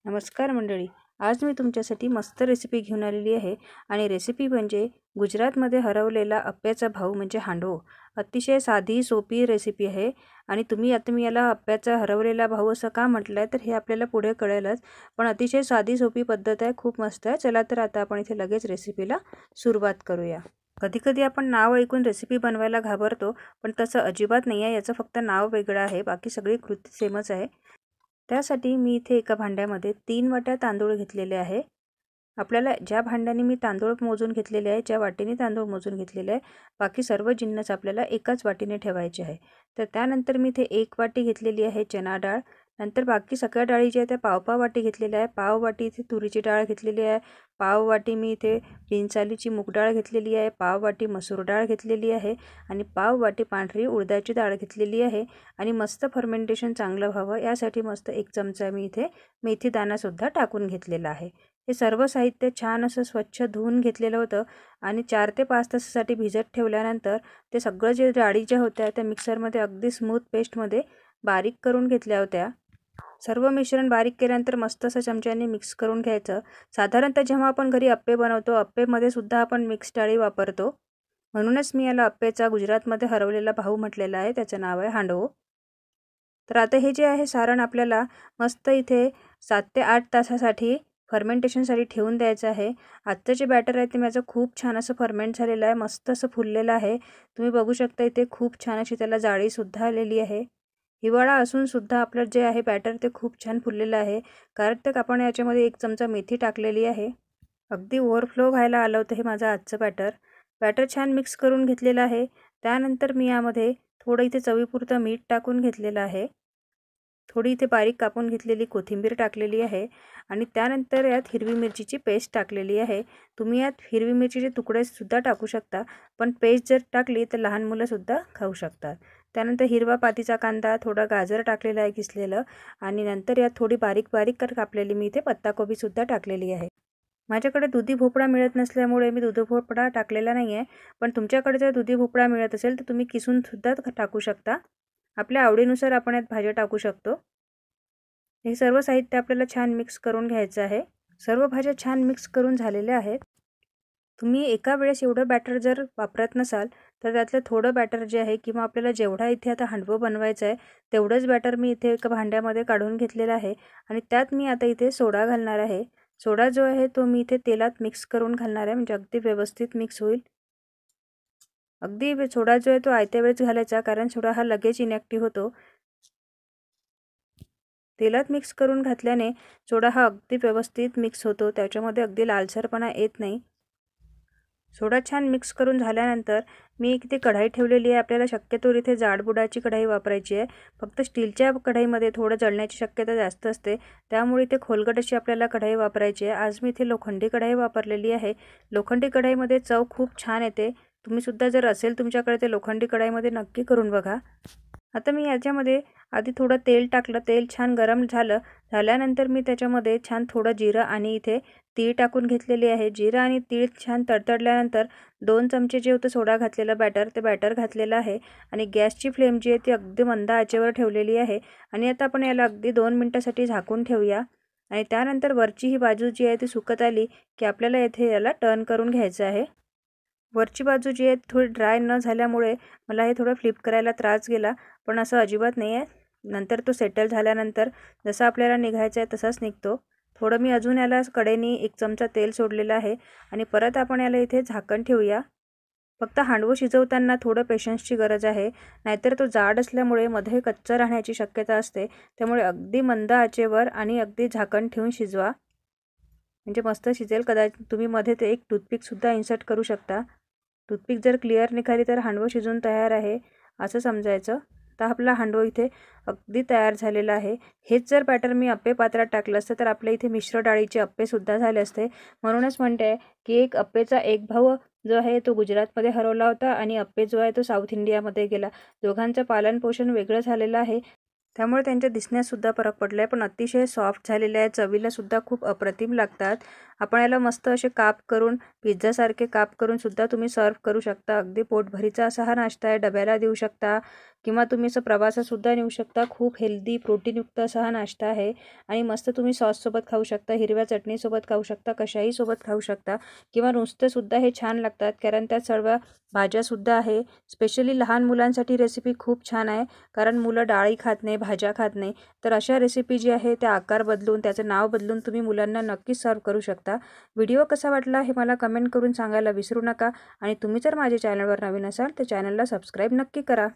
नमस्कार मंडळी, आज मी तुमच्यासाठी मस्त रेसिपी घेऊन आलेली आहे आणि रेसिपी म्हणजे गुजरातमध्ये हरवलेला अप्प्याचा भाऊ म्हणजे हांडवो। अतिशय साधी सोपी रेसिपी आहे आणि आता मी याला अप्प्याचा हरवलेला भाऊ असं का म्हटलंय तर हे आपल्याला पुढे कळेलच, पण अतिशय साधी सोपी पद्धत आहे, खूप मस्त आहे। चला तर आता आपण इथे लगेच रेसिपीला सुरुवात करूया। कधी कधी आपण नाव ऐकून रेसिपी बनवायला घाबरतो, पण तसं अजिबात नाही आहे। याचं फक्त नाव वेगळं आहे, बाकी सगळी कृती सेमच आहे। त्यासाठी मी इथे एका भांड्यामध्ये 3 वाट्या तांदूळ घेतलेले आहे। आपल्याला ज्या भांड्याने मी तांदूळ मोजून घेतलेले आहे, ज्या वाटीने तांदूळ मोजून घेतलेले आहे, बाकी सर्व जिन्नस आपल्याला एकाच वाटीने ठेवायचे आहे। तर त्यानंतर मी इथे 1 वाटी घेतलेली आहे चना डाळ। नंतर बाकी सगळ्या डाळी ज्या त्या पाव वाटी घेतलेल्या आहे। पाव वाटी इथे तुरीची डाळ घेतलेली आहे। पाव वाटी मी इथे चिंचालीची मूग डाळ घेतलेली आहे। पाव वाटी मसूर डाळ घेतलेली आहे आणि पाव वाटी पांढरी उडदाची डाळ घेतलेली आहे। आणि मस्त फर्मेंटेशन चांगलं व्हावं यासाठी मस्त 1 चमचा मी इथे मेथी दाणा सुद्धा टाकून घेतलेला आहे। हे सर्व साहित्य छान असं स्वच्छ धुवून घेतलेलं होतं आणि 4 ते 5 तासासाठी भिजत ठेवल्यानंतर ते सगळं जे डाळी ज्या होत्या त्या मिक्सरमध्ये अगदी स्मूथ पेस्टमध्ये बारीक करून घेतल्या होत्या। सर्व मिश्रण बारीक केल्यानंतर मस्त असं चमच्याने मिक्स करून घ्यायचं। साधारणतः जेव्हा आपण घरी अप्पे बनवतो, अप्पेमध्ये सुद्धा आपण मिक्स डाळी वापरतो, म्हणूनच मी याला अप्पेचा गुजरातमध्ये हरवलेला भाऊ म्हटलेला आहे। त्याचं नाव आहे हांडवो। तर आता हे जे आहे सारण आपल्याला मस्त इथे 7 ते 8 तासासाठी फर्मेंटेशनसाठी ठेवून द्यायचं आहे। आजचं जे बॅटर आहे ते माझं खूप छान असं फर्मेंट झालेलं आहे, मस्त असं फुललेलं आहे। तुम्ही बघू शकता इथे खूप छान अशी त्याला जाळी सुद्धा आलेली आहे। हिवाळा असून सुद्धा आपलं जे आहे बॅटर ते खूप छान फुललेलं आहे, कारण तर आपण याच्यामध्ये 1 चमचा मेथी टाकलेली आहे। अगदी ओव्हरफ्लो व्हायला आलं होतं हे माझं आजचं बॅटर छान मिक्स करून घेतलेलं आहे। त्यानंतर मी यामध्ये थोडं इथे चवीपुरतं मीठ टाकून घेतलेलं आहे। थोडी इथे बारीक कापून घेतलेली कोथिंबीर टाकलेली आहे आणि त्यानंतर यात हिरवी मिरचीची पेस्ट टाकलेली आहे। तुम्ही यात हिरवी मिरचीचे तुकडे सुद्धा टाकू शकता, पण पेस्ट जर टाकली तर लहान मुलं सुद्धा खाऊ शकतात। त्यानंतर हिरवा पातीचा कांदा, थोडा गाजर टाकलेला आहे किसलेलं आणि नंतर यात थोडी बारीक बारीक कापलेली मी इथे पत्ताकोबी सुद्धा टाकलेली आहे। माझ्याकडे दुधी भोपळा मिळत नसल्यामुळे मी दुधी भोपळा टाकलेला नाही आहे, पण तुमच्याकडे जर दुधी भोपळा मिळत असेल तर तुम्ही किसून सुद्धा टाकू शकता। आपल्या आवडीनुसार आपण यात भाज्या टाकू शकतो। हे सर्व साहित्य आपल्याला छान मिक्स करून घ्यायचं आहे। सर्व भाज्या छान मिक्स करून झालेल्या आहेत। तुम्ही एका वेळेस एवढं बॅटर जर वापरत नसाल तर त्यातलं थोडं बॅटर जे आहे किंवा आपल्याला जेवढा इथे आता हांडवो बनवायचं आहे तेवढंच बॅटर मी इथे एका भांड्यामध्ये काढून घेतलेलं आहे आणि त्यात मी आता इथे सोडा घालणार आहे। सोडा जो आहे तो मी इथे तेलात मिक्स करून घालणार आहे, म्हणजे अगदी व्यवस्थित मिक्स होईल। अगदी सोडा जो आहे तो आयत्या वेळेस घालायचा, कारण सोडा हा लगेच इनॅक्टिव्ह होतो। तेलात मिक्स करून घातल्याने सोडा हा अगदी व्यवस्थित मिक्स होतो, त्याच्यामध्ये अगदी लालसरपणा येत नाही। सोडा छान मिक्स करून झाल्यानंतर मी इथे कढाई ठेवलेली आहे। आपल्याला शक्यतो इथे जाडबुडाची कढाई वापरायची आहे, फक्त स्टीलच्या कढाईमध्ये थोडं जळण्याची शक्यता जास्त असते, त्यामुळे इथे खोलगट अशी आपल्याला कढाई वापरायची आहे। आज मी इथे लोखंडी कढाई वापरलेली आहे। लोखंडी कढाईमध्ये चव खूप छान येते। तुम्ही सुद्धा जर असेल तुमच्याकडे ते लोखंडी कढाईमध्ये नक्की करून बघा। आता मी याच्यामध्ये आधी थोडं तेल टाकलं, तेल छान गरम झाल्यानंतर मी त्याच्यामध्ये छान थोडं जिरं आणि इथे तीळ टाकून घेतलेली आहे। जिरं आणि तीळ छान तडतडल्यानंतर 2 चमचे जे होतं सोडा घातलेलं ते बॅटर घातलेलं आहे आणि गॅसची फ्लेम जी आहे ती अगदी मंद आचेवर ठेवलेली आहे आणि आता आपण याला अगदी 2 मिनिटासाठी झाकून ठेवूया आणि त्यानंतर वरची ही बाजू जी आहे ती सुकत आली की आपल्याला इथे याला टर्न करून घ्यायचं आहे। वरची बाजू जी आहे थोडी ड्राय न झाल्यामुळे मला हे थोडं फ्लिप करायला त्रास गेला, पण असं अजिबात नाही आहे। नंतर तो सेटल झाल्यानंतर जसं आपल्याला निघायचं आहे तसाच निघतो। थोडं मी अजून याला कडेने 1 चमचा तेल सोडलेलं आहे आणि परत आपण याला इथे झाकण ठेवूया। फक्त हांडवो शिजवताना थोडं पेशन्सची गरज आहे, नाहीतर तो जाड असल्यामुळे मध्ये कच्चा राहण्याची शक्यता असते, त्यामुळे अगदी मंद आचेवर आणि अगदी झाकण ठेवून शिजवा, म्हणजे मस्त शिजेल। कदाचित तुम्ही मध्ये ते एक टूथपिक सुद्धा इन्सर्ट करू शकता। टूथपिक जर क्लिअर निघाली तर हांडवो शिजून तयार आहे असं समजायचं। तर आपला हांडवो इथे अगदी तयार झालेला आहे। हेच जर बॅटर मी अप्पे पात्रात टाकलं असतं तर आपल्या इथे मिश्र डाळीचे अप्पे सुद्धा झाले असते। म्हणूनच म्हणते की एक अप्पेचा एक भाऊ जो आहे तो गुजरातमध्ये हरवला होता आणि अप्पे जो आहे तो साऊथ इंडियामध्ये गेला। दोघांचं पालन पोषण वेगळं झालेलं आहे, त्यामुळे त्यांच्या दिसण्यात सुद्धा फरक पडला आहे, पण अतिशय सॉफ्ट झालेले आहे, चवीला सुद्धा खूप अप्रतिम लागतात। आपण याला मस्त असे काप करून पिझ्झासारखे काप करून सुद्धा तुम्ही सर्व करू शकता। अगदी पोटभरीचा असा हा नाश्ता आहे, डब्याला देऊ शकता किंवा तुम्ही असं प्रवासातसुद्धा नेऊ शकता. खूप हेल्दी प्रोटीनयुक्त असा हा नाश्ता आहे आणि मस्त तुम्ही सॉससोबत खाऊ शकता, हिरव्या चटणीसोबत खाऊ शकता, कशाहीसोबत खाऊ शकता किंवा नुसतंसुद्धा हे छान लागतात कारण त्यात सर्व भाज्यासुद्धा आहे. स्पेशली लहान मुलांसाठी रेसिपी खूप छान आहे कारण मुलं डाळी खात नाही, भाज्या खात नाही. तर अशा रेसिपी जी आहे त्या आकार बदलून, त्याचं नाव बदलून तुम्ही मुलांना नक्कीच सर्व्ह करू शकता. व्हिडिओ कसा वाटला हे मला कमेंट करून सांगायला विसरू नका आणि तुम्ही जर माझ्या चॅनलवर नवीन असाल तर चॅनलला सबस्क्राईब नक्की करा.